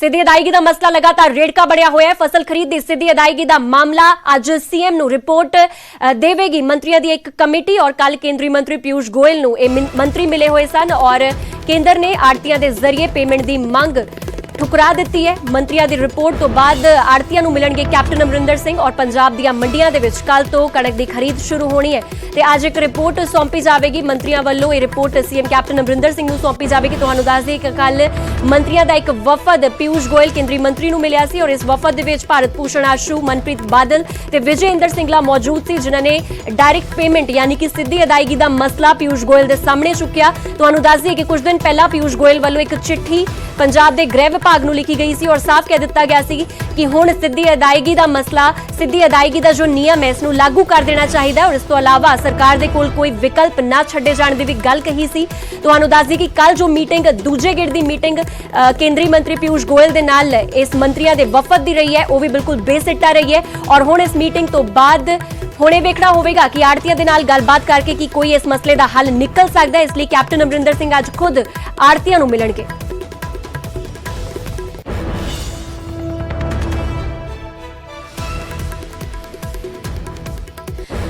ਸਿੱਧੀ ਅਦਾਇਗੀ ਦਾ ਮਸਲਾ ਲਗਾਤਾਰ ਰੇੜਕਾ ਬਣਿਆ ਹੋਇਆ ਹੈ। ਫਸਲ ਖਰੀਦ ਦੀ ਸਿੱਧੀ ਅਦਾਇਗੀ ਦਾ ਮਾਮਲਾ ਅੱਜ ਸੀਐਮ ਨੂੰ ਰਿਪੋਰਟ ਦੇਵੇਗੀ ਮੰਤਰੀਆਂ ਦੀ ਇੱਕ ਕਮੇਟੀ और कल केंद्रीय मंत्री पीयूष गोयल ਨੂੰ ਇਹ ਮੰਤਰੀ ਮਿਲੇ ਹੋਏ ਸਨ और केंद्र ने आड़तियां ਦੇ ਜ਼ਰੀਏ पेमेंट ਦੀ ਮੰਗ ठुकरा दी है। मंत्रियों की रिपोर्ट तो बाद आड़तियां नूं मिलणगे कैप्टन अमरिंदर सिंह और पंजाब दी मंडियां दे विच कल तो कणक की खरीद शुरू होनी है ते आज एक रिपोर्ट सौंपी जाएगी। मंत्रियों वालों ये report CM captain Amarinder Singh नूं सौंपी जाएगी। तुहानूं दस दईए कि कल मंत्रियों का एक वफद पीयूष गोयल केंद्रीय मंत्री नूं मिलिया सी और इस वफद दे विच भारत भूषण आशू, मनप्रीत बादल ते विजय इंदर सिंगला मौजूद सी, जिन्हां ने डायरैक्ट पेमेंट यानी कि सीधी अदायगी का मसला पीयूष गोयल के सामने चुकिया। तुहानूं दस दईए कि कुछ दिन पहला पीयूष गोयल वालों एक चिट्ठी पंजाब के गृह विभाग नूं लिखी गई सी और साफ कह दिता गया सी कि हुण सिद्धी अदायगी का मसला, सिद्धी अदायगी का जो नियम है इसनूं लागू कर देना चाहिए और इस तो अलावा सरकार दे कोल कोई विकल्प ना छड्डे जाण दी भी गल कही सी। तुहानूं दस दी कि कल जो मीटिंग दूजे गेड़ दी मीटिंग केंद्रीय मंत्री पीयूष गोयल दे नाल इस मंत्रियों के वफद दी रही है, वो भी बिल्कुल बेसिट्टा रही है और हुण इस मीटिंग तो बाद हुणे वेखना होवेगा कि आड़तियां दे नाल गलबात करके कि कोई इस मसले का हल निकल सकता है। इसलिए कैप्टन अमरिंदर सिंह अज खुद आड़तियां नूं मिलणगे।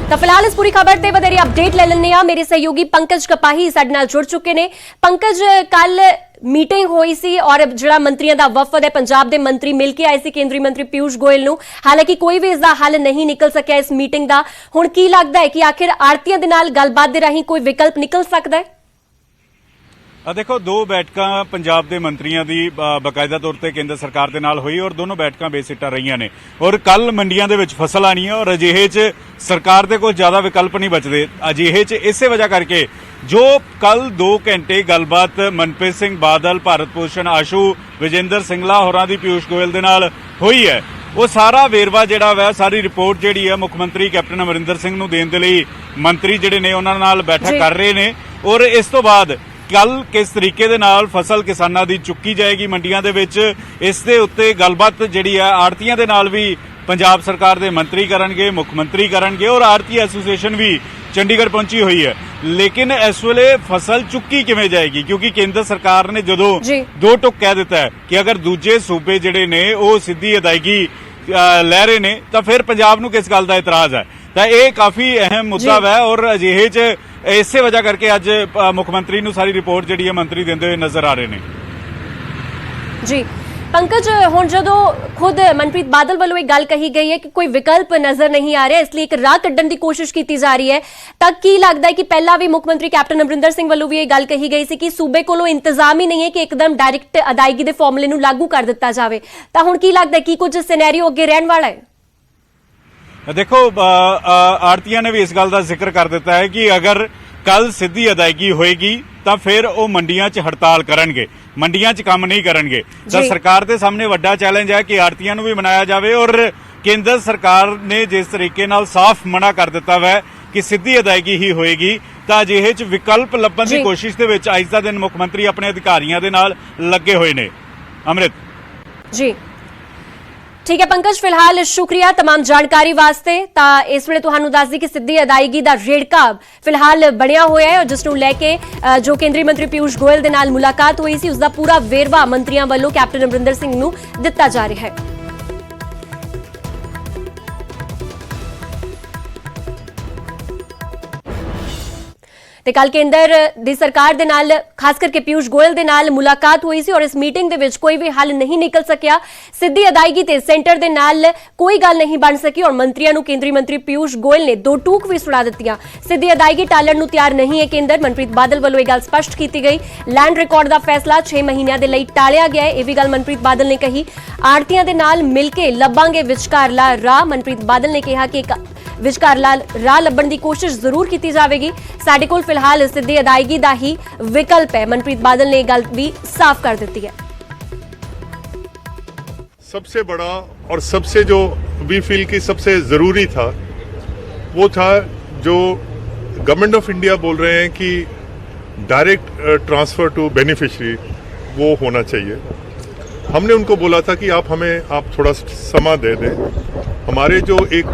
तो फिलहाल इस पूरी खबर से वधेरे अपडेट ले लेने मेरे सहयोगी पंकज कपाही साडे नाल जुड़ चुके ने। पंकज, कल मीटिंग हुई सी और जिहड़ा मंत्रियों का वफद है पंजाब के मंत्री मिल के आए सी केंद्रीय मंत्री पीयूष गोयल नूं, हालांकि कोई भी इसका हल नहीं निकल सकिया इस मीटिंग का। हुण की लगता है कि आखिर आड़तियां दे नाल गलबात दे राहीं कोई विकल्प निकल सकता है? देखो, दो बैठकां पंजाब के मंत्रियों की बकायदा तौर पर केंद्र सरकार के नाल हुई और दोनों बैठकां बेसिट्टा रही ने और कल मंडियां दे विच फसल आनी है और अजिहे च सरकार के कोल ज्यादा विकल्प नहीं बचते। अजिहे च इसे वजह करके जो कल 2 घंटे गलबात मनप्रीत सिंह बादल, भारत भूषण आशू, विजेंद्र सिंगला होरां दी पीयूष गोयल दे नाल हुई है, वो सारा वेरवा जिहड़ा वा सारी रिपोर्ट जिहड़ी है मुख मंत्री कैप्टन अमरिंदर सिंह नूं देण दे लई मंत्री जिहड़े ने उन्हां नाल बैठक कर रहे ने और इस तो बाद कल किस तरीके दे नाल फसल किसानां दी चुकी जाएगी मंडियां दे विच, इस दे उत्ते गलबात जिहड़ी है आड़तियां दे नाल भी पंजाब सरकार दे मंत्री करनगे, मुख मंत्री करनगे और आड़ती एसोसीएशन भी चंडीगढ़ पहुंची हुई है। लेकिन इस वेले फसल चुकी किवें जाएगी, क्योंकि केंद्र सरकार ने जदों दो टुक कह दिता है कि अगर दूजे सूबे जिहड़े ने वो सीधी अदायगी लै रहे ने तो फिर पंजाब नूं किस गल दा इतराज है, तो यह काफी अहम मुद्दा है और अजिहे च इसे वजह करके अज मुख्यमंत्री नूं सारी रिपोर्ट जिहड़ी है मंत्री देंदे हुए नजर आ रहे हैं। जी पंकज, हुण जदों खुद मनप्रीत बादल वालों एक गल कही गई है कि कोई विकल्प नजर नहीं आ रहा, इसलिए एक राह कड्ढण की कोशिश की जा रही है, तब की लगता है कि पहला भी मुख मंत्री कैप्टन अमरिंदर सिंह वालों भी ये गल कही गई सी कि सूबे कोलों इंतजाम ही नहीं है कि एकदम डायरैक्ट अदायगी के फॉर्मूले नूं लागू कर दिता जाए, तो हुण की लगता है कि कुछ सिनेरियो अगे रहण वाला है? देखो, आड़तियां ने भी इस गल का जिक्र कर दिता है कि अगर कल सीधी अदायगी होएगी तो फिर वो मंडियां च हड़ताल करनगे, मंडियां च काम नहीं करनगे। तो सरकार के सामने वड्डा चैलेंज है कि आड़तियां नूं भी मनाया जाए और केंद्र सरकार ने जिस तरीके नाल साफ मना कर दिता है कि सीधी अदायगी ही होएगी, तो अजिहे च विकल्प लभण की कोशिश दे विच अज दा दिन मुख मंत्री अपने अधिकारियों के नाल लगे हुए ने। अमृत जी ठीक है पंकज, फिलहाल शुक्रिया तमाम जानकारी वास्ते। इस वेले तुहानू दस दी कि सिद्धी अदायगी दा रेड़का फिलहाल बनिया होया है और जिसनू लैके जो केंद्रीय मंत्री पीयूष गोयल दे नाल मुलाकात हुई सी उसका पूरा वेरवा मंत्रियों वालों कैप्टन अमरिंदर सिंह नू दिता जा रहा है। ते कल केंद्र दी सरकार दे नाल खास करके पीयूष गोयल दे नाल मुलाकात हुई सी और इस मीटिंग दे विच कोई भी हल नहीं निकल सकिया। सिद्धी अदायगी ते सेंटर दे नाल कोई गल नहीं बन सकी और मंत्रियों नूं केंद्रीय मंत्री पीयूष गोयल ने दो टूक भी सुना दित्तियां। सिद्धी अदायगी टालण नूं तैयार नहीं है केंद्र, मनप्रीत बादल वालों यह गल स्पष्ट की गई। लैंड रिकॉर्ड का फैसला 6 महीनों के लिए टालिया गया है, यह भी गल मनप्रीत बादल ने कही। आड़तियां दे नाल मिल के लभांगे विचकारला राह, मनप्रीत बादल ने कहा कि विचकारला राह लभण की कोशिश जरूर की जाएगी, साडे कोल फिलहाल सीधी अदायगी का ही विकल्प है। मनप्रीत बादल ने गल भी साफ कर दी है। सबसे बड़ा और सबसे जो वी फील की सबसे जरूरी था वो था जो गवर्नमेंट ऑफ इंडिया बोल रहे हैं कि डायरेक्ट ट्रांसफर टू बेनिफिशियरी वो होना चाहिए। हमने उनको बोला था कि आप थोड़ा समा दे दें। हमारे जो एक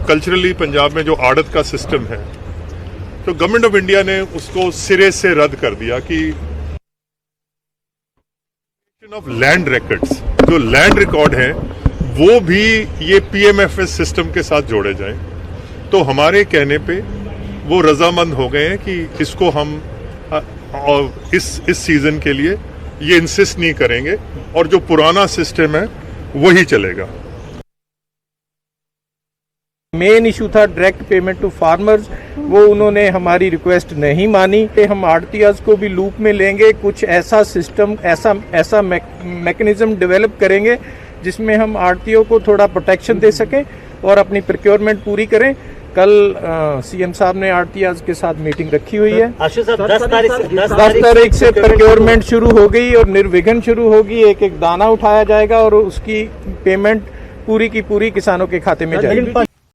कल्चरली पंजाब में जो आड़त का सिस्टम है, तो गवर्नमेंट ऑफ इंडिया ने उसको सिरे से रद्द कर दिया कि ऑफ लैंड रिकॉर्ड्स, जो लैंड रिकॉर्ड है वो भी ये पीएमएफएस सिस्टम के साथ जोड़े जाएं। तो हमारे कहने पे वो रजामंद हो गए हैं कि इसको हम इस सीजन के लिए ये इंसिस्ट नहीं करेंगे और जो पुराना सिस्टम है वही चलेगा। मेन इशू था डायरेक्ट पेमेंट टू फार्मर्स, वो उन्होंने हमारी रिक्वेस्ट नहीं मानी कि हम आड़तियाज को भी लूप में लेंगे, कुछ ऐसा सिस्टम ऐसा मैकेनिज्म डेवलप करेंगे जिसमें हम आड़तियों को थोड़ा प्रोटेक्शन दे सकें और अपनी प्रोक्योरमेंट पूरी करें। कल सीएम साहब ने आड़तियाज के साथ मीटिंग रखी हुई है। 10 तारीख से प्रोक्योरमेंट शुरू हो गई और निर्विघ्न शुरू होगी। एक एक दाना उठाया जाएगा और उसकी पेमेंट पूरी की पूरी किसानों के खाते में जाएगी।